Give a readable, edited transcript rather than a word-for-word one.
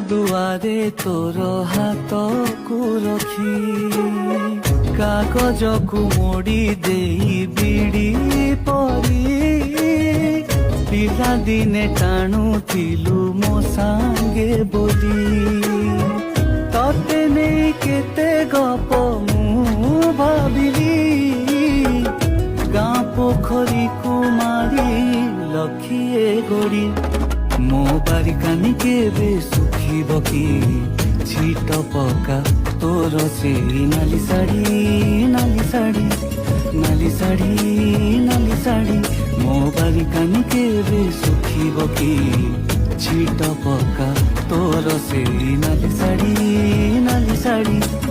ଦୁଆରେ ତୋର ହାତକୁ ରଖି କାଗଜକୁ ମୋଡ଼ି ଦେଇ ବିଡ଼ି ପରି ପିଲାଦିନେ ଟାଣୁଥିଲୁ ମୋ ସାଙ୍ଗେ ବୋଲି ତତେ ନେଇ କେତେ ଗପ ମୁଁ ଭାବିଲି ଗାଁ ପୋଖରୀକୁ ମାରି ଲକ୍ଷିଏ ଗୋଡ଼ି ମୋ ବାରିକାନି କେବେ ଶୁଖିବ କି ଛିଟ ପକା ତୋର ସେଇ ନାଲି ଶାଢ଼ୀ ନାଲି ଶାଢ଼ୀ ନାଲି ଶାଢ଼ୀ ନାଲି ଶାଢ଼ୀ ମୋ ବାରିକାନି କେବେ ଶୁଖିବ କି ଛିଟ ପକା ତୋର ସେଇ ନାଲି ଶାଢ଼ୀ ନାଲି ଶାଢ଼ୀ